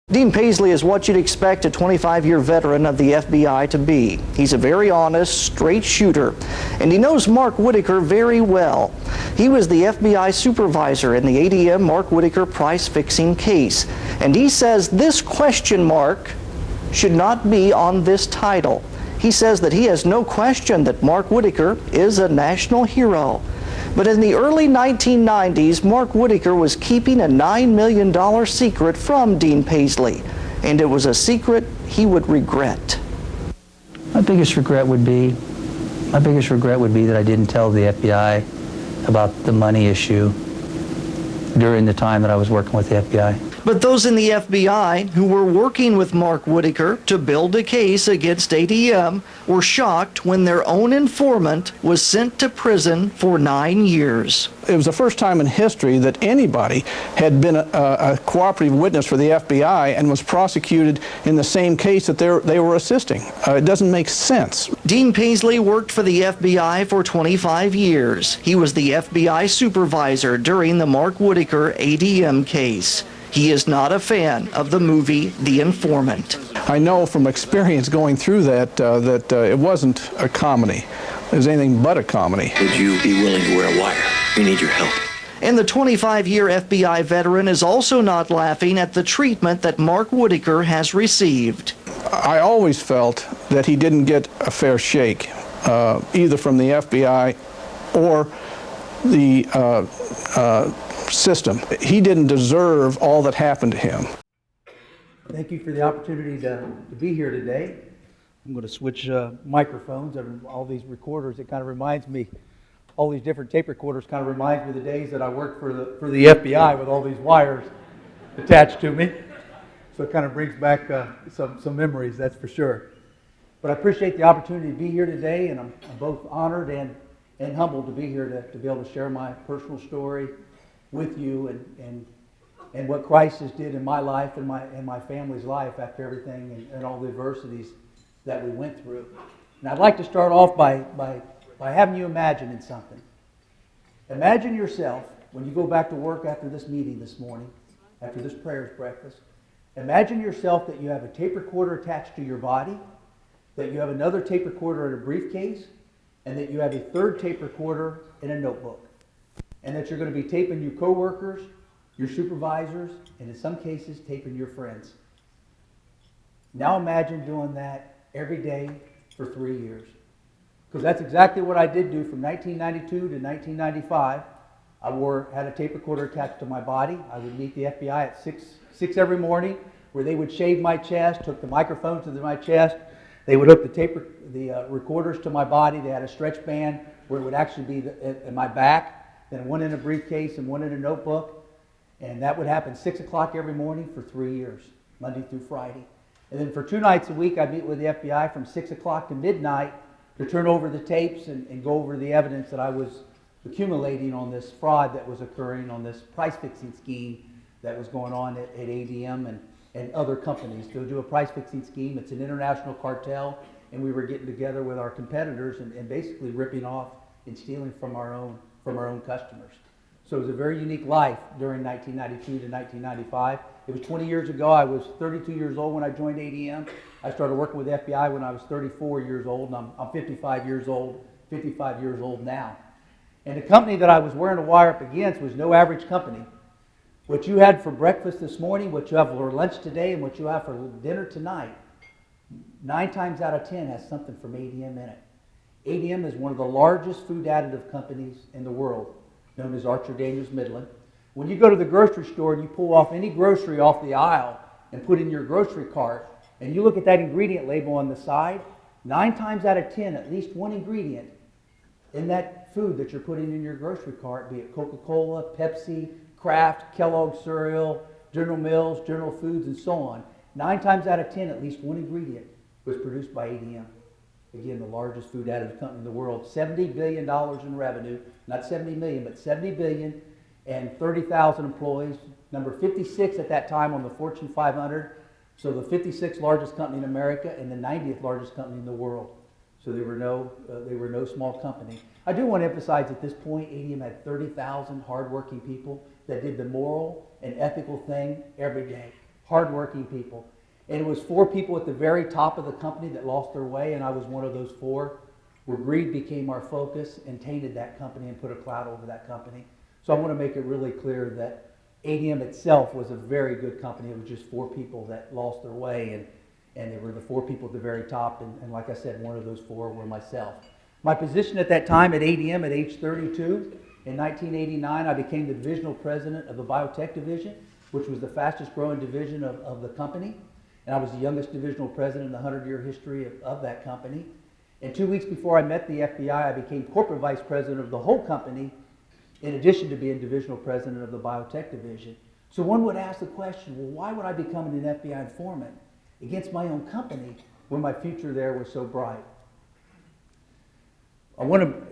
Dean Paisley is what you'd expect a 25-year veteran of the FBI to be. He's a very honest, straight shooter, and he knows Mark Whitacre very well. He was the FBI supervisor in the ADM Mark Whitacre price-fixing case, and he says this question mark should not be on this title. He says that he has no question that Mark Whitacre is a national hero. But in the early 1990s, Mark Whitacre was keeping a $9 million secret from Dean Paisley, and it was a secret he would regret. My biggest regret would be that I didn't tell the FBI about the money issue during the time that I was working with the FBI. But those in the FBI who were working with Mark Whitacre to build a case against ADM were shocked when their own informant was sent to prison for 9 years. It was the first time in history that anybody had been a cooperative witness for the FBI and was prosecuted in the same case that they were assisting. It doesn't make sense. Dean Paisley worked for the FBI for 25 years. He was the FBI supervisor during the Mark Whitacre ADM case. He is not a fan of the movie The Informant. I know from experience going through that it wasn't a comedy. It was anything but a comedy. Would you be willing to wear a wire? We need your help. And the 25-year FBI veteran is also not laughing at the treatment that Mark Whitacre has received. I always felt that he didn't get a fair shake, either from the FBI or the system. He didn't deserve all that happened to him. Thank you for the opportunity to be here today. I'm going to switch microphones and all these recorders. It kind of reminds me, all these different tape recorders kind of reminds me of the days that I worked for the FBI with all these wires attached to me. So it kind of brings back some memories, that's for sure. But I appreciate the opportunity to be here today, and I'm both honored and humbled to be here to be able to share my personal story with you and what Christ has did in my life and my family's life after everything and all the adversities that we went through. And I'd like to start off by having you imagine in something. Imagine yourself when you go back to work after this meeting this morning, after this prayers breakfast. Imagine yourself that you have a tape recorder attached to your body, that you have another tape recorder in a briefcase, and that you have a third tape recorder in a notebook. And that you're going to be taping your coworkers, your supervisors, and in some cases, taping your friends. Now imagine doing that every day for 3 years. Because that's exactly what I did do from 1992 to 1995. I had a tape recorder attached to my body. I would meet the FBI at 6 every morning, where they would shave my chest, hook the microphone to my chest. They would hook the recorders to my body. They had a stretch band where it would actually be in my back. Then one in a briefcase and one in a notebook. And that would happen 6 o'clock every morning for 3 years, Monday through Friday. And then for 2 nights a week, I'd meet with the FBI from 6 o'clock to midnight to turn over the tapes and go over the evidence that I was accumulating on this fraud that was occurring, on this price-fixing scheme that was going on at ADM and other companies. To do a price-fixing scheme, it's an international cartel, and we were getting together with our competitors and basically ripping off and stealing from our own customers. So it was a very unique life during 1992 to 1995. It was 20 years ago. I was 32 years old when I joined ADM. I started working with the FBI when I was 34 years old, and I'm 55 years old now. And the company that I was wearing a wire up against was no average company. What you had for breakfast this morning, what you have for lunch today, and what you have for dinner tonight, 9 times out of 10 has something from ADM in it. ADM is one of the largest food additive companies in the world, known as Archer Daniels Midland. When you go to the grocery store and you pull off any grocery off the aisle and put in your grocery cart, and you look at that ingredient label on the side, 9 times out of 10, at least one ingredient in that food that you're putting in your grocery cart, be it Coca-Cola, Pepsi, Kraft, Kellogg's cereal, General Mills, General Foods, and so on, 9 times out of 10, at least one ingredient was produced by ADM. Again, the largest food additive company in the world, $70 billion in revenue, not 70 million, but 70 billion, and 30,000 employees, number 56 at that time on the Fortune 500, so the 56th largest company in America and the 90th largest company in the world. So they were no small company. I do want to emphasize at this point, ADM had 30,000 hardworking people that did the moral and ethical thing every day. hardworking people. And it was 4 people at the very top of the company that lost their way, and I was one of those 4, where greed became our focus and tainted that company and put a cloud over that company. So I want to make it really clear that ADM itself was a very good company. It was just 4 people that lost their way, and they were the 4 people at the very top, and like I said, one of those 4 were myself. My position at that time at ADM at age 32, in 1989, I became the divisional president of the biotech division, which was the fastest growing division of the company. And I was the youngest divisional president in the 100-year history of that company. And 2 weeks before I met the FBI, I became corporate vice president of the whole company, in addition to being divisional president of the biotech division. So one would ask the question, well, why would I become an FBI informant against my own company when my future there was so bright?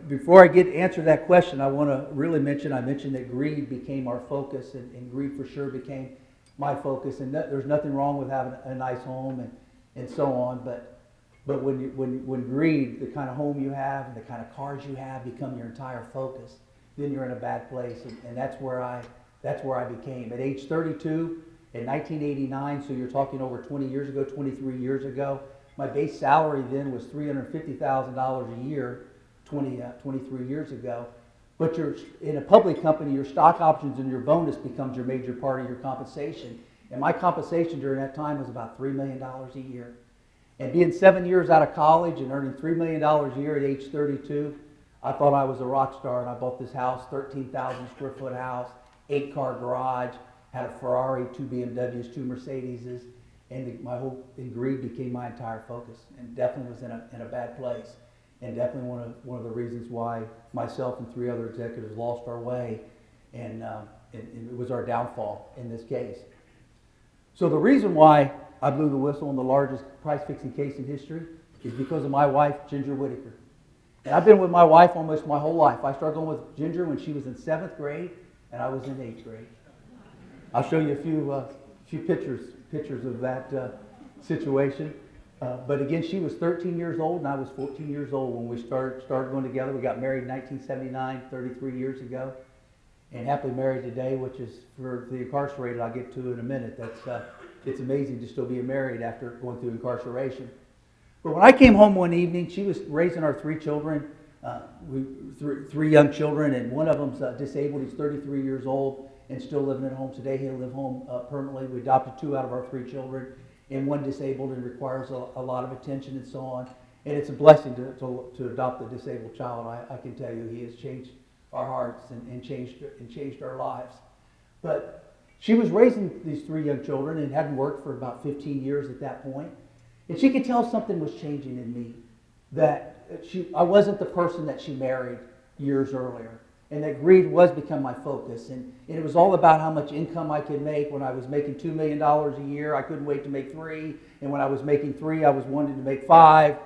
Before I answer that question, I want to really mention that greed became our focus, and greed for sure became my focus. And there's nothing wrong with having a nice home and so on, but when greed, the kind of home you have and the kind of cars you have become your entire focus, then you're in a bad place. And that's where I became. At age 32, in 1989, so you're talking over 20 years ago, 23 years ago, my base salary then was $350,000 a year. 23 years ago, but you're in a public company, your stock options and your bonus becomes your major part of your compensation. And my compensation during that time was about $3 million a year. And being 7 years out of college and earning $3 million a year at age 32, I thought I was a rock star, and I bought this house, 13,000 square foot house, 8-car garage, had a Ferrari, 2 BMWs, 2 Mercedeses, and greed became my entire focus, and definitely was in a bad place. And definitely one of the reasons why myself and 3 other executives lost our way, and it was our downfall in this case. So the reason why I blew the whistle on the largest price-fixing case in history is because of my wife, Ginger Whitacre. And I've been with my wife almost my whole life. I started going with Ginger when she was in 7th grade, and I was in 8th grade. I'll show you a few pictures of that situation. But again, she was 13 years old and I was 14 years old when we started going together. We got married in 1979, 33 years ago, and happily married today, which is for the incarcerated I'll get to in a minute. It's amazing to still be married after going through incarceration. But when I came home one evening, she was raising our 3 children, 3 young children, and one of them's disabled. He's 33 years old and still living at home today. He'll live home permanently. We adopted 2 out of our 3 children, and one disabled and requires a lot of attention and so on. And it's a blessing to adopt a disabled child. I can tell you, he has changed our hearts and changed our lives. But she was raising these 3 young children and hadn't worked for about 15 years at that point. And she could tell something was changing in me, that I wasn't the person that she married years earlier. And that greed was become my focus. And it was all about how much income I could make. When I was making $2 million a year, I couldn't wait to make 3. And when I was making 3, I was wanting to make 5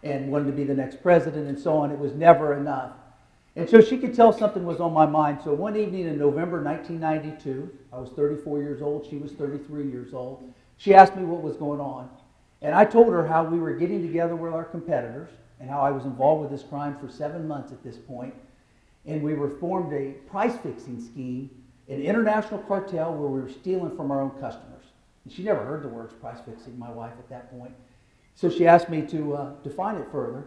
and wanted to be the next president and so on. It was never enough. And so she could tell something was on my mind. So one evening in November 1992, I was 34 years old. She was 33 years old. She asked me what was going on. And I told her how we were getting together with our competitors and how I was involved with this crime for 7 months at this point. And we formed a price-fixing scheme, an international cartel where we were stealing from our own customers. And she never heard the words price-fixing, my wife, at that point. So she asked me to define it further.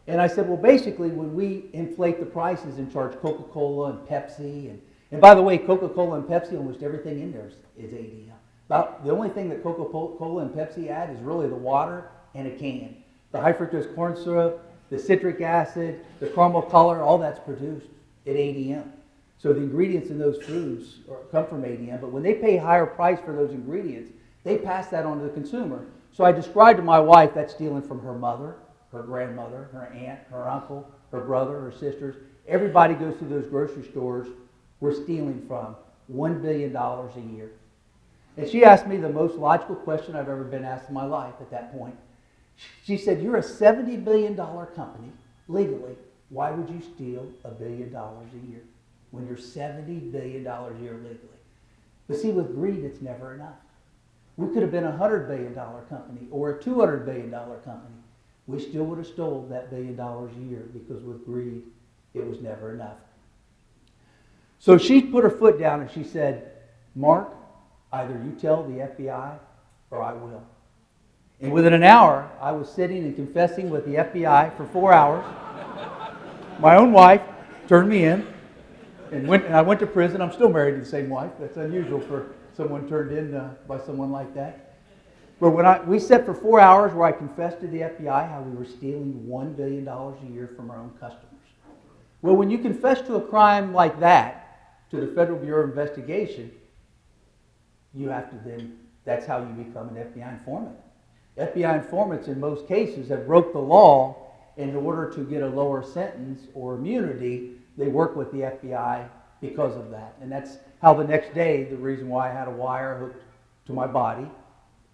And I said, well, basically, when we inflate the prices and charge Coca-Cola and Pepsi, and by the way, Coca-Cola and Pepsi, almost everything in there is ADM. About the only thing that Coca-Cola and Pepsi add is really the water and a can. The high fructose corn syrup, the citric acid, the caramel color, all that's produced at ADM. So the ingredients in those foods come from ADM, but when they pay higher price for those ingredients, they pass that on to the consumer. So I described to my wife that's stealing from her mother, her grandmother, her aunt, her uncle, her brother, her sisters. Everybody goes through those grocery stores we're stealing from $1 billion a year. And she asked me the most logical question I've ever been asked in my life at that point. She said, you're a $70 billion company, legally. Why would you steal $1 billion a year when you're $70 billion a year legally? But see, with greed, it's never enough. We could have been a $100 billion company or a $200 billion company. We still would have stole that $1 billion a year because with greed, it was never enough. So she put her foot down and she said, Mark, Either you tell the FBI or I will. And within an hour, I was sitting and confessing with the FBI for 4 hours. My own wife turned me in, and I went to prison. I'm still married to the same wife. That's unusual for someone turned in by someone like that. But we sat for 4 hours where I confessed to the FBI how we were stealing $1 billion a year from our own customers. Well, when you confess to a crime like that to the Federal Bureau of Investigation, you have to then, that's how you become an FBI informant. FBI informants in most cases have broke the law in order to get a lower sentence or immunity. They work with the FBI because of that. And that's how the next day, the reason why I had a wire hooked to my body,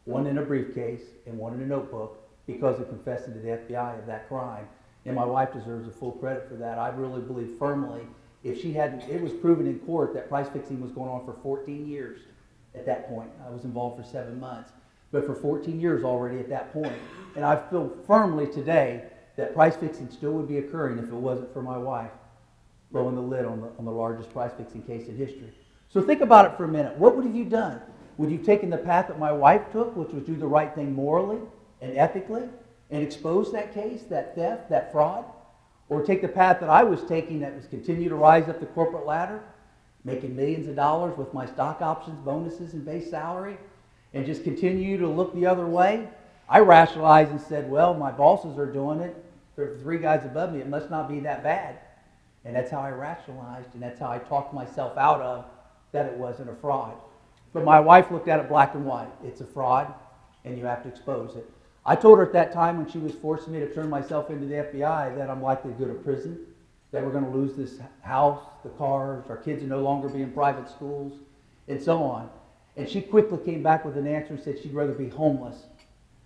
one in a briefcase and one in a notebook, because of confessing to the FBI of that crime. And my wife deserves the full credit for that. I really believe firmly, if she hadn't, it was proven in court that price fixing was going on for 14 years at that point. I was involved for 7 months, but for 14 years already at that point. And I feel firmly today that price fixing still would be occurring if it wasn't for my wife blowing the lid on the largest price fixing case in history. So think about it for a minute. What would have you done? Would you have taken the path that my wife took, which was do the right thing morally and ethically, and expose that case, that theft, that fraud? Or take the path that I was taking, that was continue to rise up the corporate ladder, making millions of dollars with my stock options, bonuses, and base salary, and just continue to look the other way? I rationalized and said, well, my bosses are doing it. There are 3 guys above me. It must not be that bad. And that's how I rationalized, and that's how I talked myself out of that it wasn't a fraud. But my wife looked at it black and white. It's a fraud, and you have to expose it. I told her at that time when she was forcing me to turn myself into the FBI that I'm likely to go to prison, that we're going to lose this house, the cars, our kids will no longer be in private schools, and so on. And she quickly came back with an answer and said she'd rather be homeless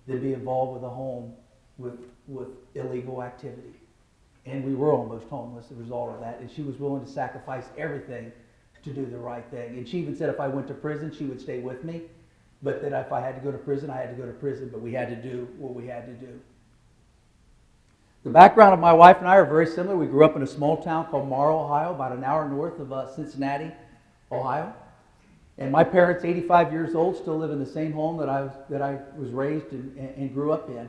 than be involved with a home with illegal activity. And we were almost homeless as a result of that. And she was willing to sacrifice everything to do the right thing. And she even said if I went to prison, she would stay with me. But that if I had to go to prison, I had to go to prison. But we had to do what we had to do. The background of my wife and I are very similar. We grew up in a small town called Morrow, Ohio, about an hour north of Cincinnati, Ohio. And my parents, 85 years old, still live in the same home that I was raised and grew up in.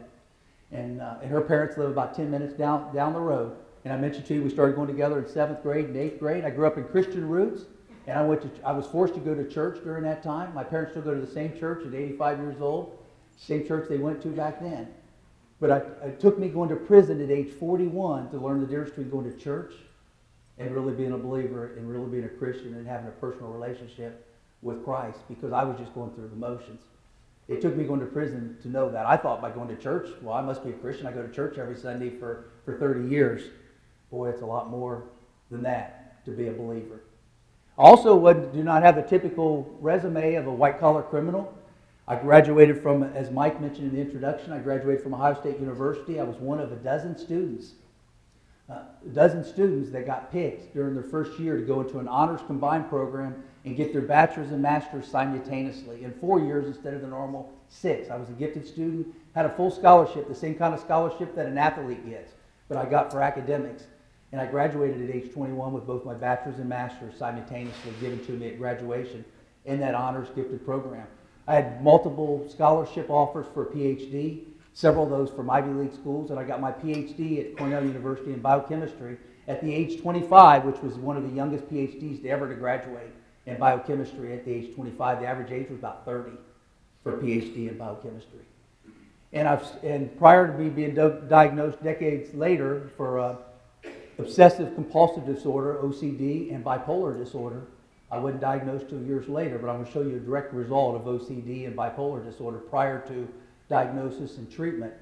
And her parents live about 10 minutes down the road. And I mentioned to you, we started going together in 7th grade and 8th grade. I grew up in Christian roots, and I was forced to go to church during that time. My parents still go to the same church at 85 years old, same church they went to back then. But it took me going to prison at age 41 to learn the difference between going to church and really being a believer and really being a Christian and having a personal relationship with Christ, because I was just going through the motions. It took me going to prison to know that. I thought by going to church, well, I must be a Christian. I go to church every Sunday for 30 years. Boy, it's a lot more than that to be a believer. I also do not have the typical resume of a white-collar criminal. I graduated from, as Mike mentioned in the introduction, I graduated from Ohio State University. I was one of a dozen students that got picked during their first year to go into an honors combined program and get their bachelor's and master's simultaneously in 4 years instead of the normal 6. I was a gifted student, had a full scholarship, the same kind of scholarship that an athlete gets, but I got for academics. And I graduated at age 21 with both my bachelor's and master's simultaneously given to me at graduation in that honors gifted program. I had multiple scholarship offers for a PhD, several of those from Ivy League schools, and I got my PhD at Cornell University in biochemistry at the age 25, which was one of the youngest PhDs to ever to graduate in biochemistry at the age 25. The average age was about 30 for a PhD in biochemistry. And prior to me being diagnosed decades later for obsessive compulsive disorder, OCD, and bipolar disorder, I wasn't diagnosed 2 years later, but I'm going to show you a direct result of OCD and bipolar disorder prior to diagnosis and treatment.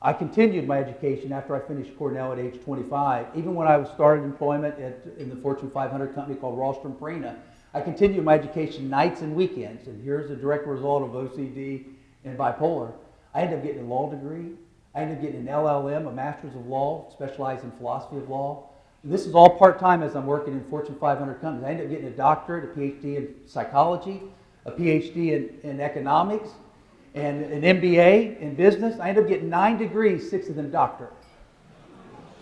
I continued my education after I finished Cornell at age 25. Even when I started employment in the Fortune 500 company called Ralston Purina, I continued my education nights and weekends, and here's a direct result of OCD and bipolar. I ended up getting a law degree. I ended up getting an LLM, a Master's of Law, specialized in philosophy of law. And this is all part-time as I'm working in Fortune 500 companies. I ended up getting a doctorate, a PhD in psychology, a PhD in economics, and an MBA in business. I ended up getting 9 degrees, 6 of them doctorate.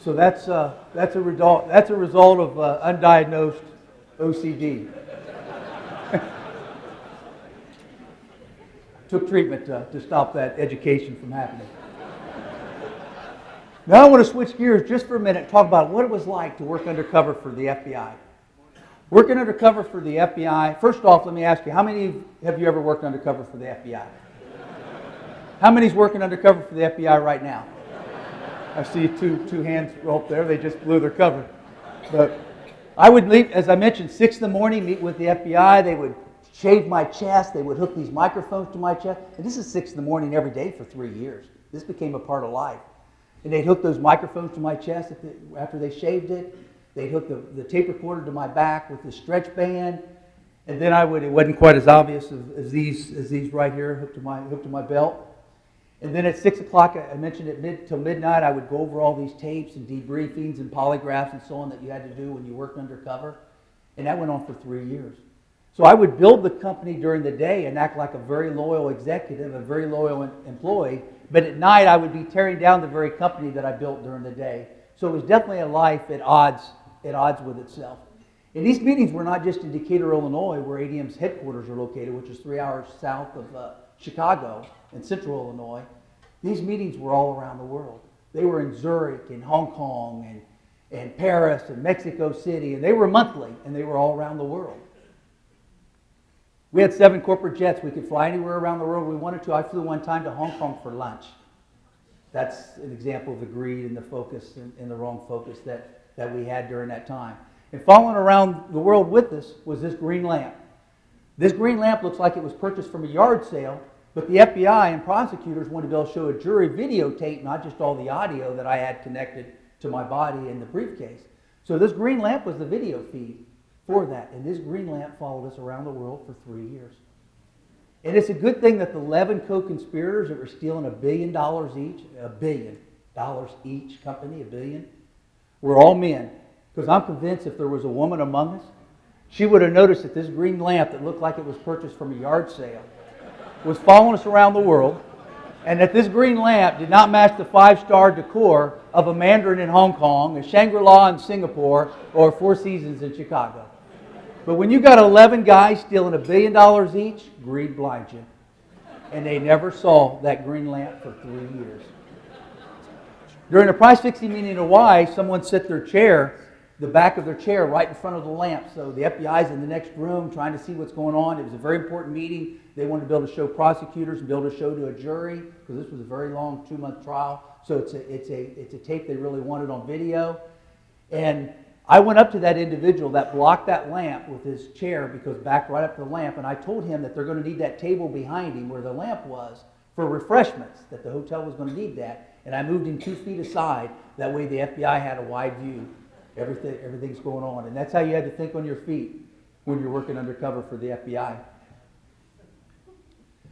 So that's a result of undiagnosed OCD. took treatment to stop that education from happening. Now I want to switch gears just for a minute and talk about what it was like to work undercover for the FBI. Working undercover for the FBI, first off, let me ask you, how many have you ever worked undercover for the FBI? How many's working undercover for the FBI right now? I see two hands up there. They just blew their cover. But I would leave, as I mentioned, 6 in the morning, meet with the FBI. They would shave my chest. They would hook these microphones to my chest. And this is 6 in the morning every day for 3 years. This became a part of life. And they'd hook those microphones to my chest after they shaved it. They'd hook the tape recorder to my back with the stretch band. And then it wasn't quite as obvious as these right here, hooked to my belt. And then at 6 o'clock, I mentioned till midnight, I would go over all these tapes and debriefings and polygraphs and so on that you had to do when you worked undercover. And that went on for 3 years. So I would build the company during the day and act like a very loyal executive, a very loyal employee. But at night, I would be tearing down the very company that I built during the day. So it was definitely a life at odds with itself. And these meetings were not just in Decatur, Illinois, where ADM's headquarters are located, which is 3 hours south of Chicago in central Illinois. These meetings were all around the world. They were in Zurich and Hong Kong and Paris and Mexico City, and they were monthly, and they were all around the world. We had 7 corporate jets. We could fly anywhere around the world we wanted to. I flew one time to Hong Kong for lunch. That's an example of the greed and the focus and the wrong focus that we had during that time. And following around the world with us was this green lamp. This green lamp looks like it was purchased from a yard sale, but the FBI and prosecutors wanted to be able to show a jury videotape, not just all the audio that I had connected to my body in the briefcase. So this green lamp was the video feed for that. And this green lamp followed us around the world for 3 years. And it's a good thing that the 11 co-conspirators that were stealing $1 billion each, $1 billion each company, $1 billion, were all men. Because I'm convinced if there was a woman among us, she would have noticed that this green lamp that looked like it was purchased from a yard sale was following us around the world, and that this green lamp did not match the 5-star decor of a Mandarin in Hong Kong, a Shangri-La in Singapore, or Four Seasons in Chicago. But when you got 11 guys stealing $1 billion each, greed blinds you. And they never saw that green lamp for 3 years. During a price fixing meeting in Hawaii, someone set their chair, the back of their chair, right in front of the lamp. So the FBI's in the next room trying to see what's going on. It was a very important meeting. They wanted to be able to show prosecutors and be able to show to a jury, because this was a very long 2-month trial. So it's a tape they really wanted on video. And I went up to that individual that blocked that lamp with his chair, because backed right up to the lamp, and I told him that they're going to need that table behind him where the lamp was for refreshments, that the hotel was going to need that. And I moved him 2 feet aside. That way the FBI had a wide view. Everything's going on. And that's how you had to think on your feet when you're working undercover for the FBI.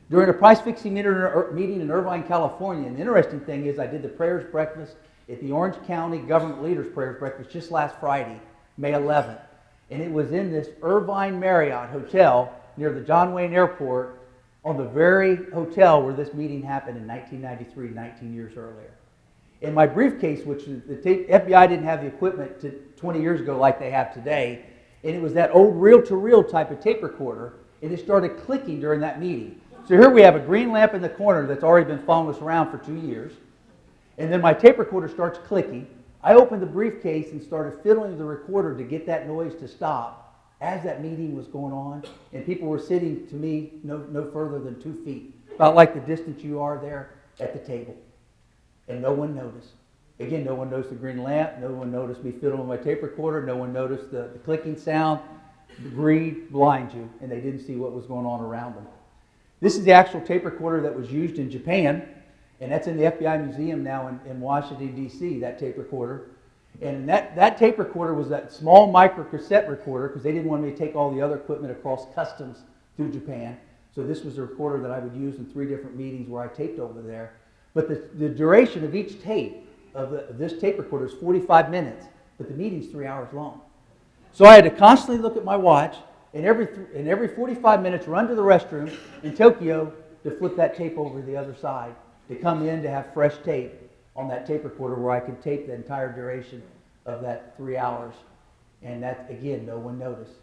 During a price-fixing meeting in Irvine, California, and the interesting thing is I did the prayers breakfast at the Orange County Government Leaders Prayers Breakfast just last Friday, May 11th. And it was in this Irvine Marriott Hotel near the John Wayne Airport, on the very hotel where this meeting happened in 1993, 19 years earlier. In my briefcase, which the FBI didn't have the equipment 20 years ago like they have today, and it was that old reel-to-reel type of tape recorder, and it started clicking during that meeting. So here we have a green lamp in the corner that's already been following us around for 2 years, and then my tape recorder starts clicking. I opened the briefcase and started fiddling with the recorder to get that noise to stop as that meeting was going on, and people were sitting to me no further than 2 feet, about like the distance you are there at the table. And no one noticed. Again, no one noticed the green lamp. No one noticed me fiddling with my tape recorder. No one noticed the clicking sound. The greed blinds you, and they didn't see what was going on around them. This is the actual tape recorder that was used in Japan, and that's in the FBI Museum now in Washington, D.C., that tape recorder. And that tape recorder was that small micro cassette recorder, because they didn't want me to take all the other equipment across customs through Japan. So this was a recorder that I would use in 3 different meetings where I taped over there. But the duration of each tape, of this tape recorder, is 45 minutes, but the meeting's 3 hours long. So I had to constantly look at my watch, and every 45 minutes run to the restroom in Tokyo to flip that tape over to the other side, to come in to have fresh tape on that tape recorder where I could tape the entire duration of that 3 hours. And that, again, no one noticed.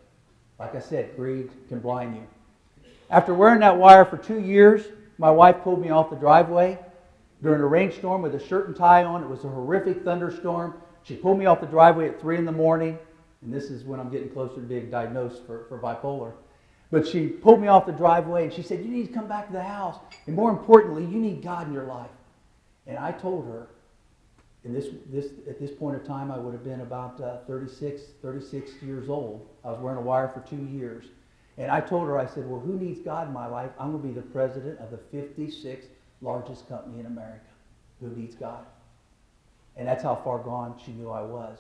Like I said, greed can blind you. After wearing that wire for 2 years, my wife pulled me off the driveway during a rainstorm with a shirt and tie on. It was a horrific thunderstorm. She pulled me off the driveway at 3 in the morning, and this is when I'm getting closer to being diagnosed for bipolar. But she pulled me off the driveway, and she said, you need to come back to the house, and more importantly, you need God in your life. And I told her, and at this point of time, I would have been about 36 years old. I was wearing a wire for 2 years. And I told her, I said, well, who needs God in my life? I'm going to be the president of the 56th largest company in America. Who needs God? And that's how far gone she knew I was.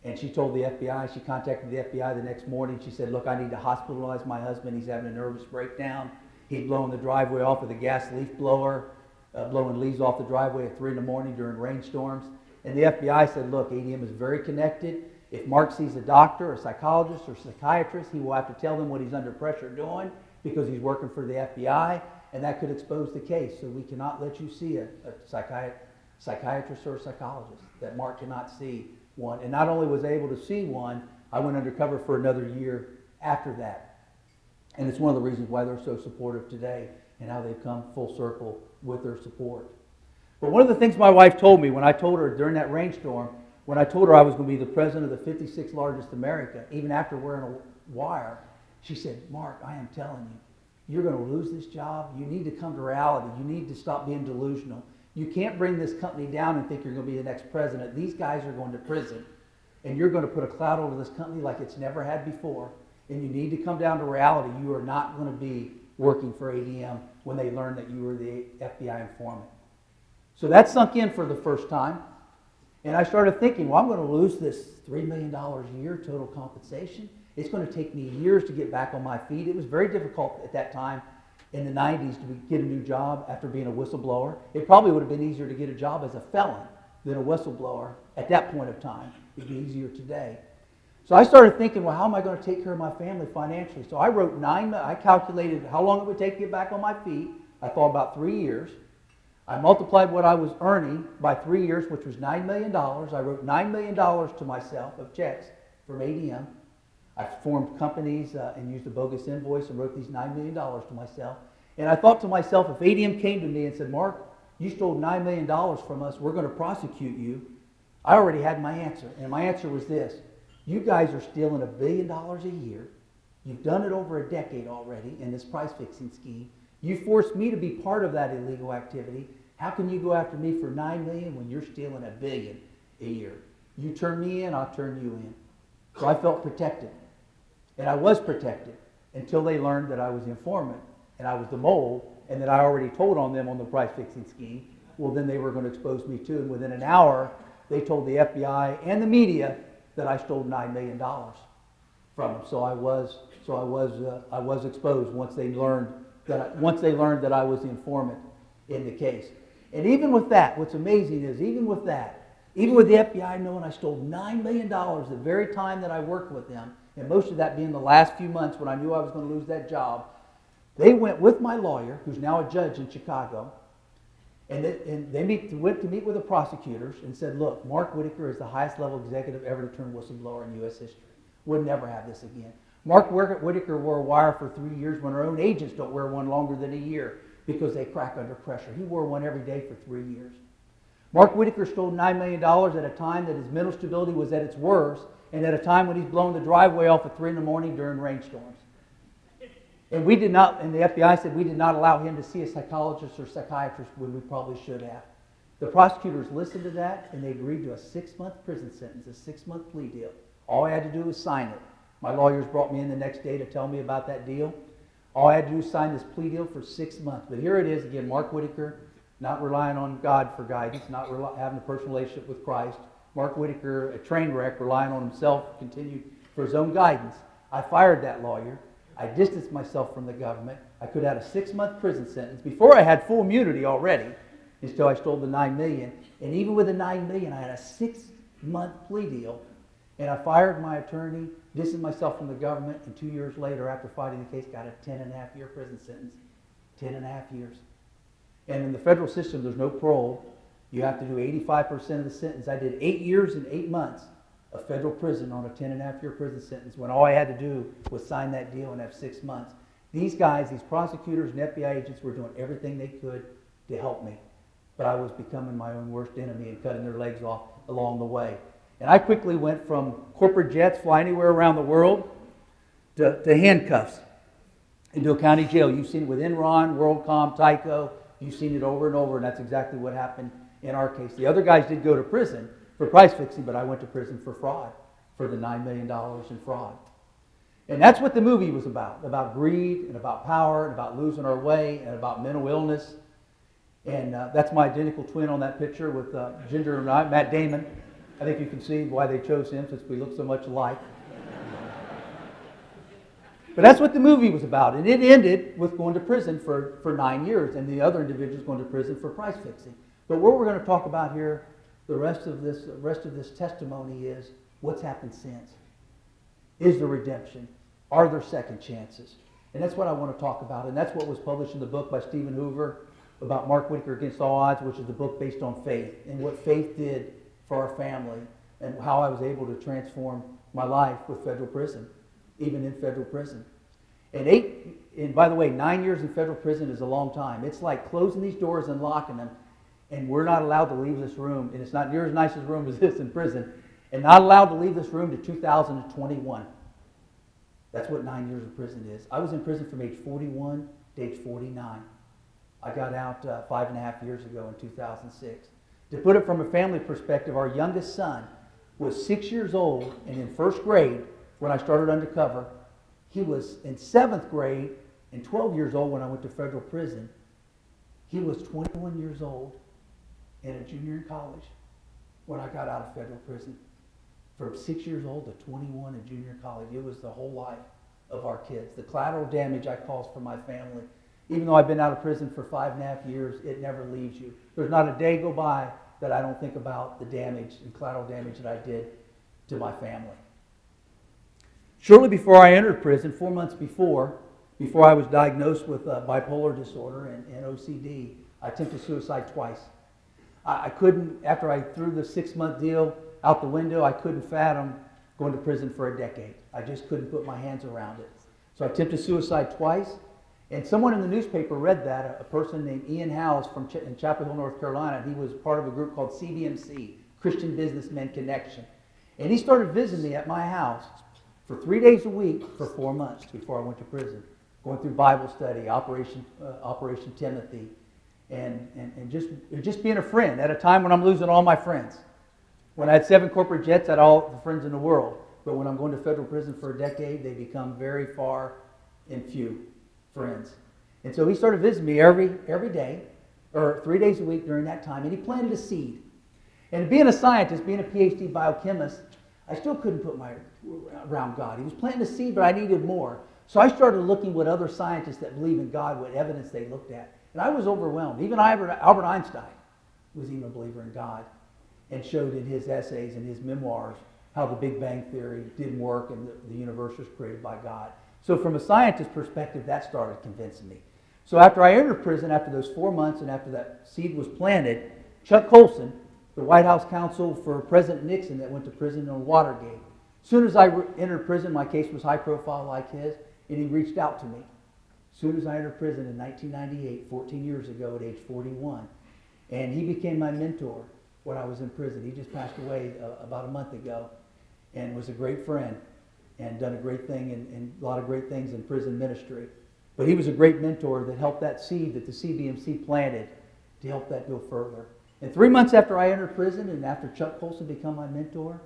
And she told the FBI, she contacted the FBI the next morning. She said, look, I need to hospitalize my husband. He's having a nervous breakdown. He's blowing the driveway off with a gas leaf blower, blowing leaves off the driveway at 3 in the morning during rainstorms. And the FBI said, look, ADM is very connected. If Mark sees a doctor, a psychologist, or psychiatrist, he will have to tell them what he's under pressure doing because he's working for the FBI, and that could expose the case. So we cannot let you see a psychiatrist or a psychologist, that Mark cannot see one. And not only was I able to see one, I went undercover for another year after that. And it's one of the reasons why they're so supportive today and how they've come full circle with their support. But one of the things my wife told me when I told her during that rainstorm, when I told her I was going to be the president of the 56th largest America, even after wearing a wire, she said, Mark, I am telling you, you're going to lose this job. You need to come to reality. You need to stop being delusional. You can't bring this company down and think you're going to be the next president. These guys are going to prison, and you're going to put a cloud over this company like it's never had before, and you need to come down to reality. You are not going to be working for ADM when they learn that you were the FBI informant. So that sunk in for the first time. And I started thinking, well, I'm going to lose this $3 million a year total compensation. It's going to take me years to get back on my feet. It was very difficult at that time in the 90s to get a new job after being a whistleblower. It probably would have been easier to get a job as a felon than a whistleblower at that point of time. It'd be easier today. So I started thinking, well, how am I going to take care of my family financially? So I calculated how long it would take to get back on my feet. I thought about 3 years. I multiplied what I was earning by 3 years, which was $9 million. I wrote $9 million to myself of checks from ADM. I formed companies and used a bogus invoice and wrote these $9 million to myself. And I thought to myself, if ADM came to me and said, Mark, you stole $9 million from us, we're going to prosecute you, I already had my answer. And my answer was this: you guys are stealing $1 billion a year. You've done it over a decade already in this price-fixing scheme. You forced me to be part of that illegal activity. How can you go after me for $9 million when you're stealing $1 billion a year? You turn me in, I'll turn you in. So I felt protected. And I was protected until they learned that I was the informant and I was the mole and that I already told on them on the price-fixing scheme. Well, then they were going to expose me too. And within an hour, they told the FBI and the media that I stole $9 million from them. So I was exposed once they learned that I was the informant in the case. And even with that, what's amazing is even with the FBI knowing I stole $9 million the very time that I worked with them, and most of that being the last few months when I knew I was going to lose that job, they went with my lawyer, who's now a judge in Chicago, and they went to meet with the prosecutors and said, look, Mark Whitacre is the highest level executive ever to turn whistleblower in U.S. history. We'll never have this again. Mark Whitacre wore a wire for 3 years when our own agents don't wear one longer than a year because they crack under pressure. He wore one every day for 3 years. Mark Whitacre stole $9 million at a time that his mental stability was at its worst and at a time when he's blowing the driveway off at 3 in the morning during rainstorms. And we did not, and the FBI said we did not allow him to see a psychologist or psychiatrist when we probably should have. The prosecutors listened to that and they agreed to a 6-month prison sentence, a 6-month plea deal. All I had to do was sign it. My lawyers brought me in the next day to tell me about that deal. All I had to do was sign this plea deal for 6 months. But here it is again, Mark Whitacre, not relying on God for guidance, not having a personal relationship with Christ. Mark Whitacre, a train wreck, relying on himself, continued for his own guidance. I fired that lawyer. I distanced myself from the government. I could have had a 6-month prison sentence before I had full immunity already until I stole the $9 million. And even with the $9 million, I had a 6-month plea deal. And I fired my attorney, distanced myself from the government, and 2 years later, after fighting the case, got a 10.5-year prison sentence. 10.5 years. And in the federal system, there's no parole. You have to do 85% of the sentence. I did 8 years and 8 months of federal prison on a 10.5-year prison sentence when all I had to do was sign that deal and have 6 months. These guys, these prosecutors and FBI agents were doing everything they could to help me. But I was becoming my own worst enemy and cutting their legs off along the way. And I quickly went from corporate jets, fly anywhere around the world, to handcuffs into a county jail. You've seen it with Enron, WorldCom, Tyco. You've seen it over and over, and that's exactly what happened in our case. The other guys did go to prison for price fixing, but I went to prison for fraud, for the $9 million in fraud. And that's what the movie was about greed and about power and about losing our way and about mental illness. And that's my identical twin on that picture with Ginger and I, Matt Damon. I think you can see why they chose him, since we look so much alike. But that's what the movie was about. And it ended with going to prison for 9 years, and the other individuals going to prison for price fixing. But what we're going to talk about here, the rest of this testimony, is what's happened since. Is there redemption? Are there second chances? And that's what I want to talk about. And that's what was published in the book by Stephen Hoover about Mark Whitacre Against All Odds, which is the book based on faith and what faith did for our family and how I was able to transform my life with federal prison, even in federal prison. And by the way, 9 years in federal prison is a long time. It's like closing these doors and locking them, and we're not allowed to leave this room, and it's not near as nice a room as this in prison, and not allowed to leave this room to 2021. That's what 9 years of prison is. I was in prison from age 41 to age 49. I got out 5.5 years ago in 2006. To put it from a family perspective, our youngest son was 6 years old and in first grade when I started undercover. He was in 7th grade and 12 years old when I went to federal prison. He was 21 years old and a junior in college when I got out of federal prison. From 6 years old to 21 and junior in college. It was the whole life of our kids. The collateral damage I caused for my family. Even though I've been out of prison for 5.5 years, it never leaves you. There's not a day go by that I don't think about the damage and collateral damage that I did to my family. Shortly before I entered prison, 4 months before I was diagnosed with bipolar disorder and OCD, I attempted suicide twice. I couldn't, after I threw the 6-month deal out the window, I couldn't fathom going to prison for a decade. I just couldn't put my hands around it. So I attempted suicide twice, and someone in the newspaper read that, a person named Ian Howes in Chapel Hill, North Carolina. He was part of a group called CBMC, Christian Businessmen Connection. And he started visiting me at my house for 3 days a week for 4 months before I went to prison, going through Bible study, Operation Timothy, and just being a friend at a time when I'm losing all my friends. When I had 7 corporate jets, I had all the friends in the world. But when I'm going to federal prison for a decade, they become very far and few friends. And so he started visiting me every day, or 3 days a week during that time, and he planted a seed. And being a scientist, being a PhD biochemist, I still couldn't put my around God. He was planting a seed, but I needed more. So I started looking what other scientists that believe in God, what evidence they looked at. And I was overwhelmed. Even Albert Einstein was even a believer in God, and showed in his essays and his memoirs how the Big Bang Theory didn't work and the universe was created by God. So from a scientist's perspective, that started convincing me. So after I entered prison, after those 4 months and after that seed was planted, Chuck Colson, the White House counsel for President Nixon that went to prison on Watergate, as soon as I entered prison, my case was high profile like his, and he reached out to me. As soon as I entered prison in 1998, 14 years ago at age 41, and he became my mentor when I was in prison. He just passed away about a month ago and was a great friend and done a great thing and a lot of great things in prison ministry. But he was a great mentor that helped that seed that the CBMC planted to help that go further. And 3 months after I entered prison and after Chuck Colson became my mentor,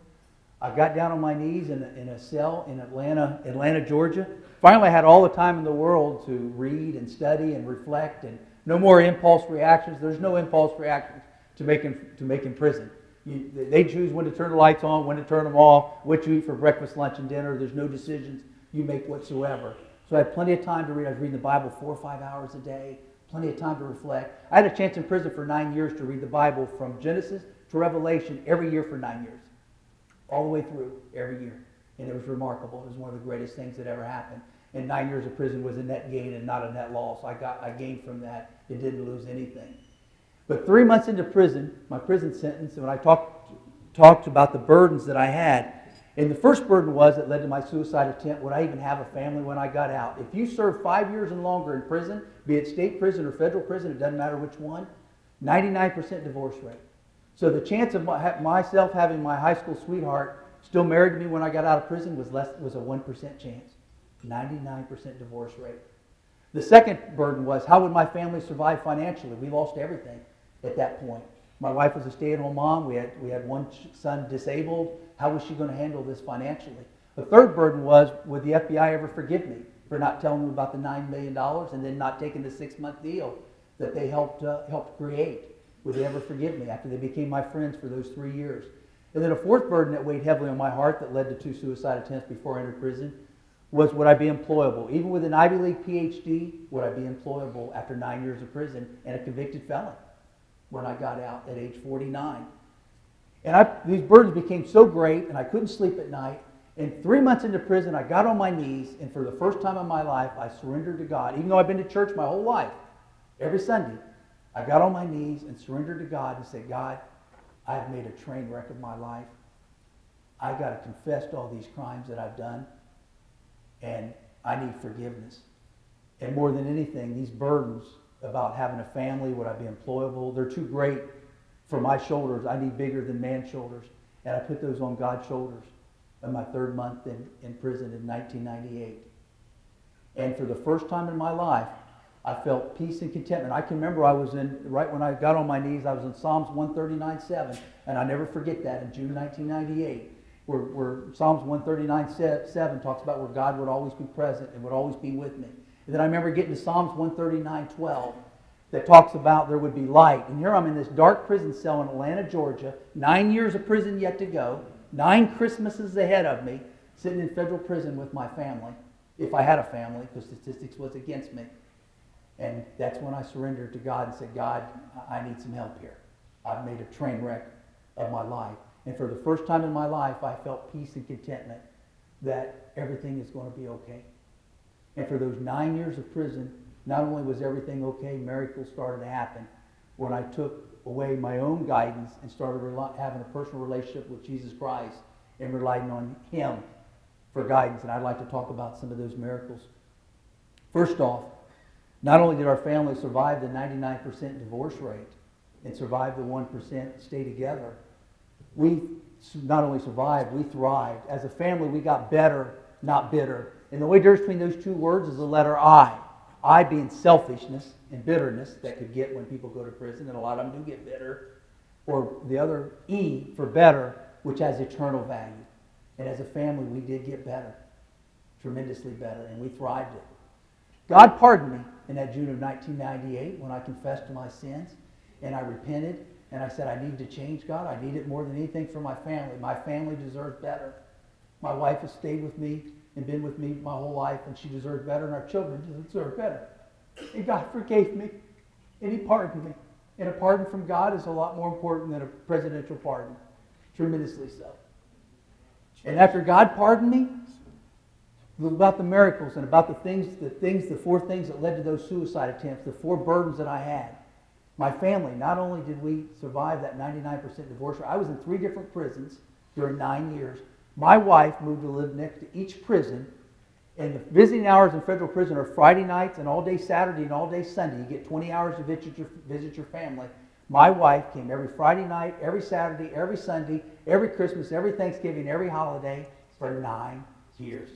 I got down on my knees in a cell in Atlanta, Georgia. Finally, I had all the time in the world to read and study and reflect, and no more impulse reactions. There's no impulse reactions to make in prison. They choose when to turn the lights on, when to turn them off, what you eat for breakfast, lunch, and dinner. There's no decisions you make whatsoever. So I had plenty of time to read. I was reading the Bible 4 or 5 hours a day, plenty of time to reflect. I had a chance in prison for 9 years to read the Bible from Genesis to Revelation every year for 9 years, all the way through every year. And it was remarkable. It was one of the greatest things that ever happened. And 9 years of prison was a net gain and not a net loss. I gained from that. It didn't lose anything. But 3 months into prison, my prison sentence, when I talked about the burdens that I had, And the first burden was that led to my suicide attempt, would I even have a family when I got out? If you serve 5 years and longer in prison, be it state prison or federal prison, it doesn't matter which one, 99% divorce rate. So the chance of myself having my high school sweetheart still married to me when I got out of prison was a 1% chance. 99% divorce rate. The second burden was, how would my family survive financially? We lost everything at that point. My wife was a stay-at-home mom. We had one son disabled. How was she going to handle this financially? The third burden was, would the FBI ever forgive me for not telling them about the $9 million and then not taking the 6-month deal that they helped create? Would they ever forgive me after they became my friends for those 3 years? And then a fourth burden that weighed heavily on my heart that led to 2 suicide attempts before I entered prison was, would I be employable? Even with an Ivy League PhD, would I be employable after 9 years of prison and a convicted felon when I got out at age 49? And these burdens became so great, and I couldn't sleep at night. And 3 months into prison, I got on my knees, and for the first time in my life, I surrendered to God. Even though I've been to church my whole life, every Sunday, I got on my knees and surrendered to God and said, God, I have made a train wreck of my life. I've got to confess to all these crimes that I've done, and I need forgiveness. And more than anything, these burdens about having a family, would I be employable, they're too great for my shoulders. I need bigger than man's shoulders. And I put those on God's shoulders in my 3rd month in prison in 1998. And for the first time in my life, I felt peace and contentment. I can remember right when I got on my knees, I was in Psalms 139:7, and I never forget that, in June 1998, where Psalms 139:7 talks about where God would always be present and would always be with me. And then I remember getting to Psalms 139:12 that talks about there would be light. And here I'm in this dark prison cell in Atlanta, Georgia, 9 years of prison yet to go, 9 Christmases ahead of me, sitting in federal prison with my family, if I had a family, because statistics was against me. And that's when I surrendered to God and said, God, I need some help here. I've made a train wreck of my life. And for the first time in my life, I felt peace and contentment that everything is going to be okay. And for those 9 years of prison, not only was everything okay, miracles started to happen when I took away my own guidance and started having a personal relationship with Jesus Christ and relying on Him for guidance. And I'd like to talk about some of those miracles. First off, not only did our family survive the 99% divorce rate and survive the 1% stay together, we not only survived, we thrived. As a family, we got better, not bitter. And the way difference between those two words is the letter I. I being selfishness and bitterness that could get when people go to prison, and a lot of them do get bitter. Or the other E for better, which has eternal value. And as a family, we did get better, tremendously better, and we thrived it. God pardoned me in that June of 1998 when I confessed to my sins and I repented and I said, I need to change, God. I need it more than anything for my family. My family deserves better. My wife has stayed with me and been with me my whole life, and she deserves better, and our children deserve better. And God forgave me, and He pardoned me. And a pardon from God is a lot more important than a presidential pardon, tremendously so. And after God pardoned me, about the miracles and about the 4 things that led to those suicide attempts, the 4 burdens that I had. My family, not only did we survive that 99% divorce rate, I was in 3 different prisons during 9 years. My wife moved to live next to each prison, and the visiting hours in federal prison are Friday nights and all day Saturday and all day Sunday. You get 20 hours to visit your family. My wife came every Friday night, every Saturday, every Sunday, every Christmas, every Thanksgiving, every holiday for 9 years.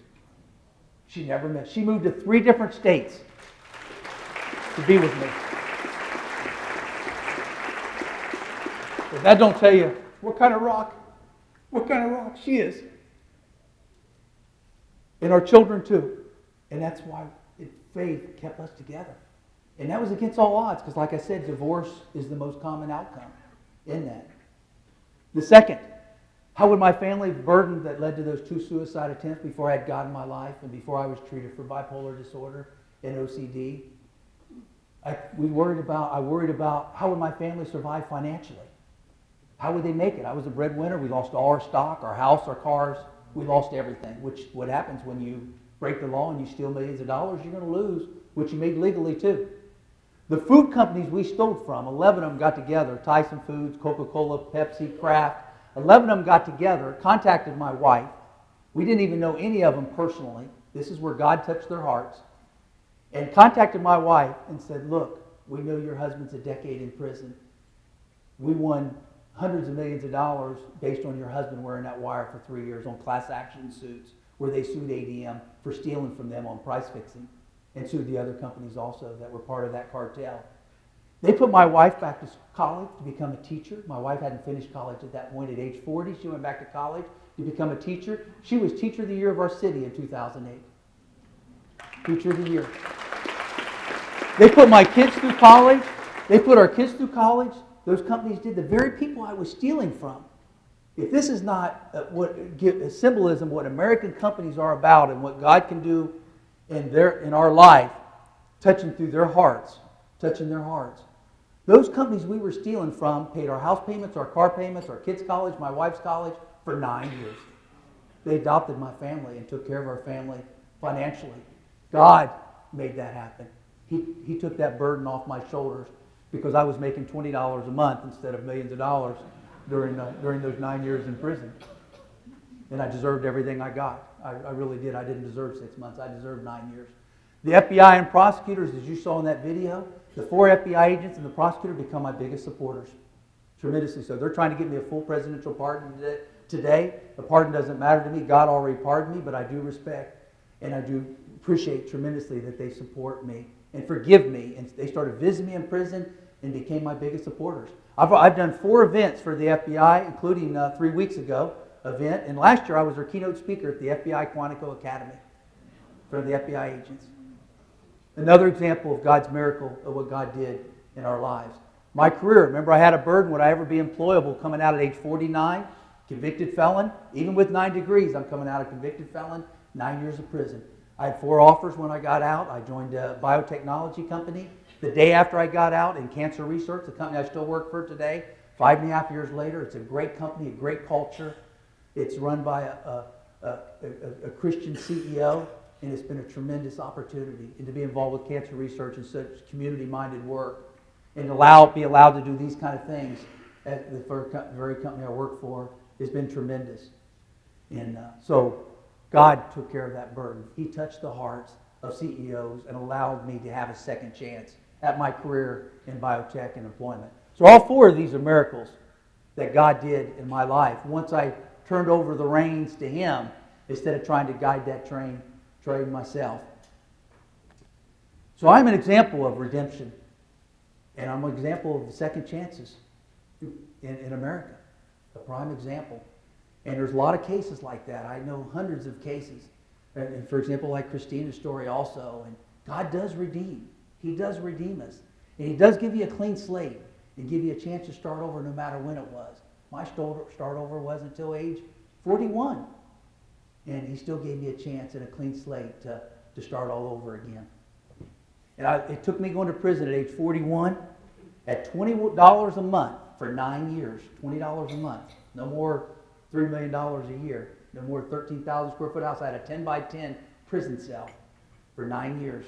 She never missed. She moved to 3 different states to be with me. If that don't tell you what kind of rock she is. And our children too. And that's why faith kept us together. And that was against all odds, because like I said, divorce is the most common outcome in that. The second, how would my family burden that led to those 2 suicide attempts before I had God in my life and before I was treated for bipolar disorder and OCD? I worried about how would my family survive financially? How would they make it? I was a breadwinner. We lost all our stock, our house, our cars. We lost everything, which what happens when you break the law and you steal millions of dollars, you're going to lose what you made legally too. The food companies we stole from, 11 of them got together, Tyson Foods, Coca-Cola, Pepsi, Kraft. 11 of them got together, contacted my wife, We didn't even know any of them personally. This is where God touched their hearts. And contacted my wife and said, look, we know your husband's a decade in prison. We won hundreds of millions of dollars based on your husband wearing that wire for 3 years on class action suits where they sued ADM for stealing from them on price fixing and sued the other companies also that were part of that cartel. They put my wife back to college to become a teacher. My wife hadn't finished college at that point. At age 40, she went back to college to become a teacher. She was Teacher of the Year of our city in 2008. Teacher of the Year. They put my kids through college. They put our kids through college. Those companies did the very people I was stealing from. If this is not a symbolism of what American companies are about and what God can do in our life, touching through their hearts, touching their hearts. Those companies we were stealing from paid our house payments, our car payments, our kids' college, my wife's college for 9 years. They adopted my family and took care of our family financially. God made that happen. He took that burden off my shoulders because I was making $20 a month instead of millions of dollars during those 9 years in prison. And I deserved everything I got. I really did. I didn't deserve 6 months. I deserved 9 years. The FBI and prosecutors, as you saw in that video, the 4 FBI agents and the prosecutor become my biggest supporters. Tremendously so. They're trying to get me a full presidential pardon today. The pardon doesn't matter to me. God already pardoned me, but I do respect and I do appreciate tremendously that they support me and forgive me. And they started visiting me in prison and became my biggest supporters. I've done 4 events for the FBI, including 3 weeks ago event. And last year I was their keynote speaker at the FBI Quantico Academy for the FBI agents. Another example of God's miracle of what God did in our lives. My career, remember I had a burden, would I ever be employable coming out at age 49? Convicted felon, even with 9 degrees, I'm coming out a convicted felon, 9 years of prison. I had 4 offers when I got out. I joined a biotechnology company. The day after I got out in cancer research, the company I still work for today, 5.5 years later, it's a great company, a great culture. It's run by a Christian CEO. And it's been a tremendous opportunity and to be involved with cancer research and such community-minded work and be allowed to do these kind of things at the very company I work for has been tremendous. And so God took care of that burden. He touched the hearts of CEOs and allowed me to have a second chance at my career in biotech and employment. So all 4 of these are miracles that God did in my life once I turned over the reins to Him instead of trying to guide that train myself. So I'm an example of redemption. And I'm an example of the second chances in America. A prime example. And there's a lot of cases like that. I know hundreds of cases. And for example, like Christina's story also. And God does redeem. He does redeem us. And He does give you a clean slate and give you a chance to start over no matter when it was. My start over wasn't until age 41. And He still gave me a chance and a clean slate to start all over again. And it took me going to prison at age 41 at $20 a month for 9 years. $20 a month. No more $3 million a year. No more 13,000 square foot house. I had a 10 by 10 prison cell for 9 years.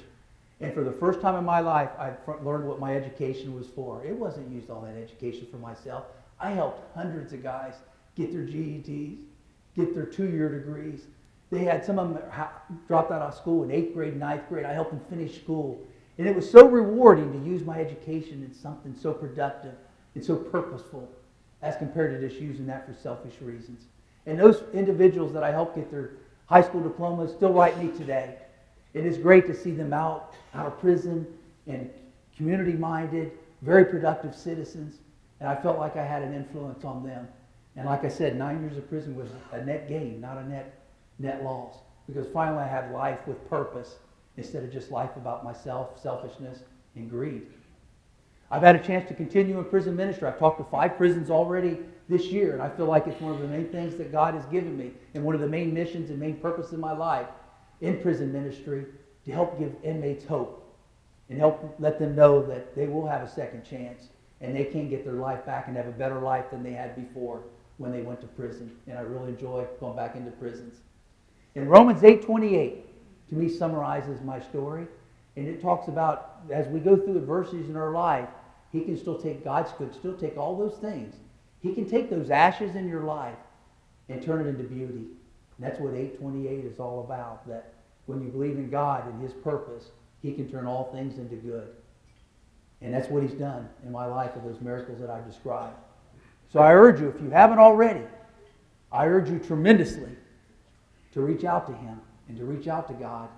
And for the first time in my life, I learned what my education was for. It wasn't used all that education for myself. I helped hundreds of guys get their GEDs, get their 2-year degrees. They had some of them dropped out of school in 8th grade, 9th grade. I helped them finish school. And it was so rewarding to use my education in something so productive and so purposeful as compared to just using that for selfish reasons. And those individuals that I helped get their high school diplomas still write me today. It is great to see them out of prison and community-minded, very productive citizens. And I felt like I had an influence on them. And like I said, 9 years of prison was a net gain, not a net loss. Because finally I had life with purpose instead of just life about myself, selfishness, and greed. I've had a chance to continue in prison ministry. I've talked to 5 prisons already this year, and I feel like it's one of the main things that God has given me and one of the main missions and main purpose in my life in prison ministry to help give inmates hope and help let them know that they will have a second chance and they can get their life back and have a better life than they had before when they went to prison. And I really enjoy going back into prisons. In Romans 8:28, to me, summarizes my story. And it talks about, as we go through adversities in our life, He can still take, God could still take all those things. He can take those ashes in your life and turn it into beauty. And that's what 8:28 is all about, that when you believe in God and His purpose, He can turn all things into good. And that's what He's done in my life with those miracles that I've described. So I urge you, if you haven't already, I urge you tremendously to reach out to Him and to reach out to God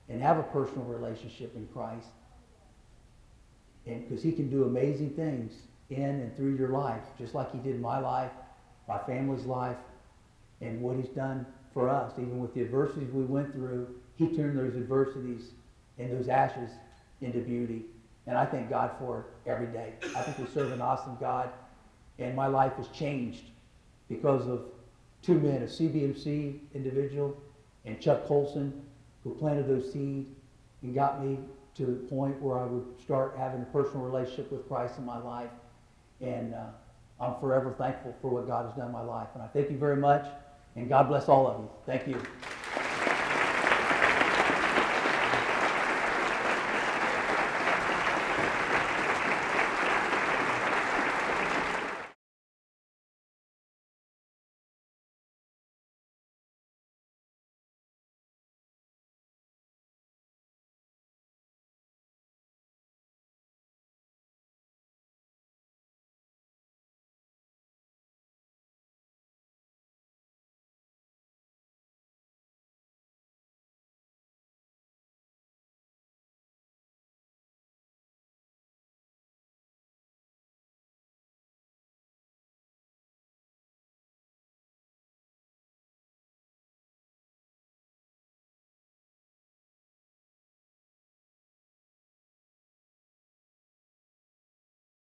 and have a personal relationship in Christ. And because He can do amazing things in and through your life, just like He did in my life, my family's life, and what He's done for us. Even with the adversities we went through, He turned those adversities and those ashes into beauty. And I thank God for it every day. I think we serve an awesome God, and my life has changed because of two men, a CBMC individual and Chuck Colson, who planted those seeds and got me to the point where I would start having a personal relationship with Christ in my life. And I'm forever thankful for what God has done in my life. And I thank you very much, and God bless all of you. Thank you.